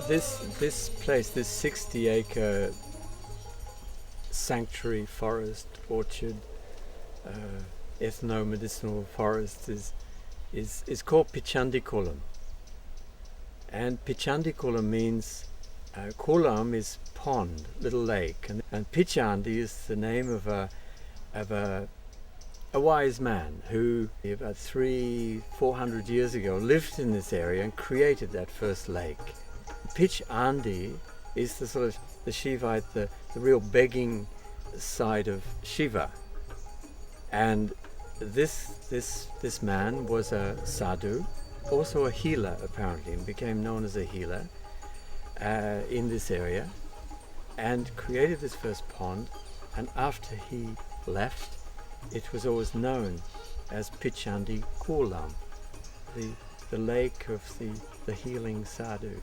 This place, this 60-acre sanctuary forest, orchard, ethno-medicinal forest is called Pitchandikulam. And Pitchandikulam means, kulam is pond, little lake, and Pitchandi is the name of a wise man who about 300-400 years ago lived in this area and created that first lake. Pitchandi is the sort of the Shivite, the real begging side of Shiva. And this man was a Sadhu, also a healer apparently, and became known as a healer in this area, and created this first pond. And after he left, it was always known as Pitchandikulam, the lake of the healing Sadhu.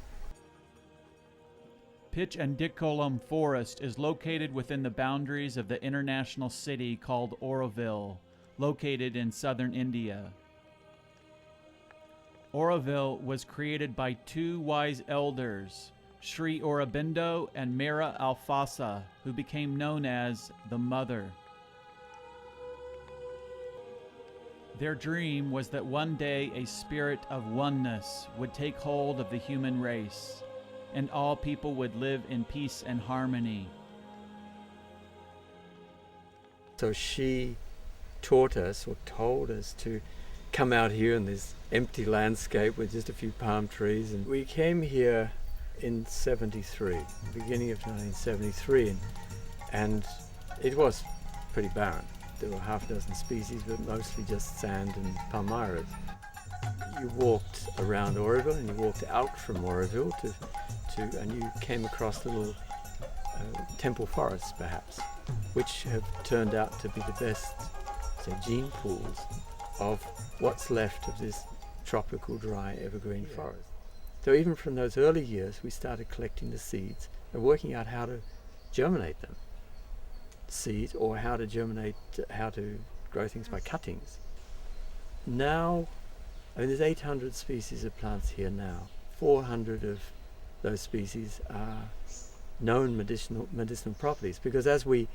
Pitchandikulam Forest is located within the boundaries of the international city called Auroville, located in southern India. Auroville was created by two wise elders, Sri Aurobindo and Mira Alfasa, who became known as the Mother. Their dream was that one day a spirit of oneness would take hold of the human race, and all people would live in peace and harmony. So she taught us, or told us, to come out here in this empty landscape with just a few palm trees. And we came here in 73, beginning of 1973, and it was pretty barren. There were half a dozen species, but mostly just sand and palmyras. You walked around Auroville and you walked out from Auroville and you came across little temple forests, perhaps, which have turned out to be the best, say, gene pools of what's left of this tropical dry evergreen forest. So even from those early years, we started collecting the seeds and working out how to germinate them, seeds, or how to grow things by cuttings. Now, I mean, there's 800 species of plants here now. 400 of those species are known medicinal properties, because as we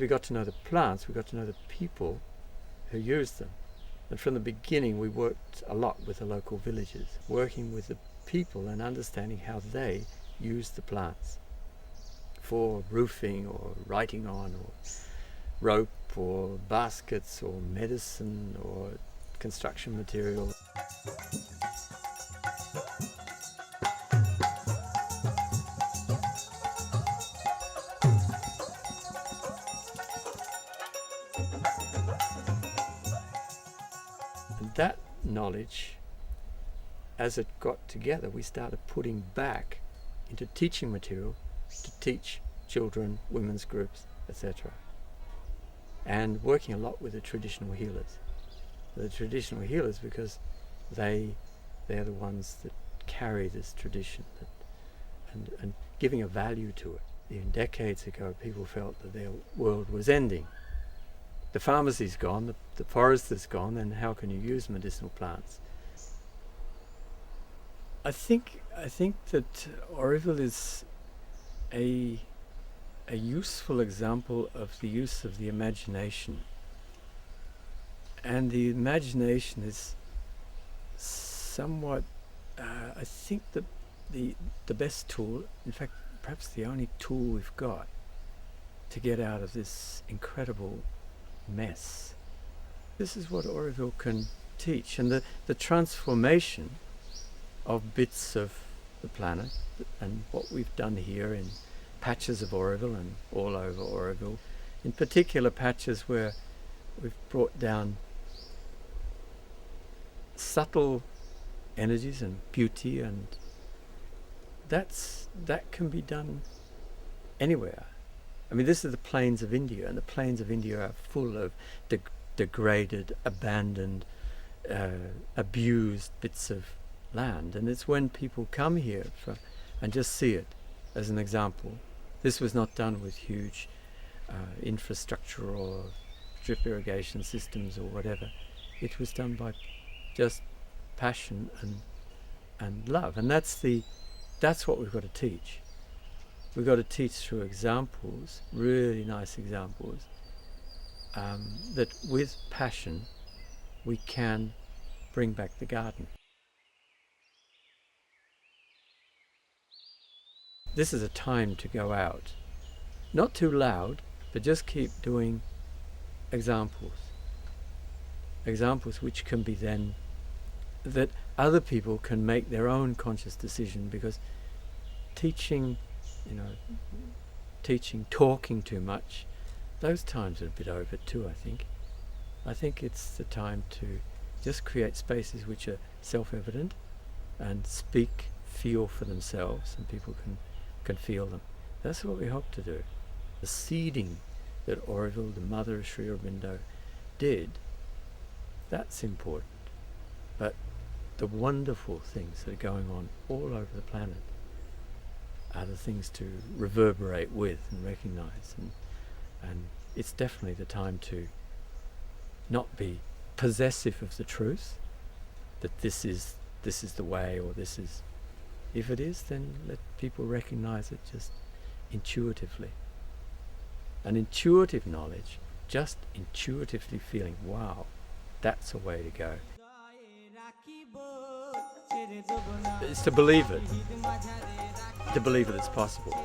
got to know the plants, we got to know the people who used them. And from the beginning, we worked a lot with the local villagers, working with the people and understanding how they used the plants for roofing or writing on, or rope, or baskets, or medicine, or construction material. And that knowledge, as it got together, we started putting back into teaching material to teach children, women's groups, etc. And working a lot with the traditional healers. The traditional healers, because they're the ones that carry this tradition, and giving a value to it. Even decades ago, people felt that their world was ending. The pharmacy's gone, the forest is gone, then how can you use medicinal plants? I think that Auroville is a useful example of the use of the imagination. And the imagination is somewhat, I think, the best tool, in fact, perhaps the only tool we've got to get out of this incredible mess. This is what Auroville can teach, and the transformation of bits of the planet, and what we've done here in patches of Auroville and all over Auroville, in particular patches where we've brought down subtle energies and beauty, and that can be done anywhere. I mean, this is the plains of India, and the plains of India are full of degraded, abandoned, abused bits of land. And it's when people come here and just see it as an example. This was not done with huge infrastructure or drip irrigation systems or whatever. It was done by just passion and love. And that's the That's what we've got to teach. We've got to teach through examples, really nice examples, that with passion we can bring back the garden. This is a time to go out. Not too loud, but just keep doing examples. Examples which can be then, that other people can make their own conscious decision, because teaching, talking too much, those times are a bit over too, I think. I think it's the time to just create spaces which are self-evident and speak, feel for themselves, and people can feel them. That's what we hope to do. The seeding that Auroville, the mother of Sri Aurobindo, did, that's important. But the wonderful things that are going on all over the planet are the things to reverberate with and recognize, and it's definitely the time to not be possessive of the truth, that this is the way, or this is, if it is, then let people recognize it just intuitively. An intuitive knowledge, just intuitively feeling, wow, that's a way to go. It's to believe it, it's possible.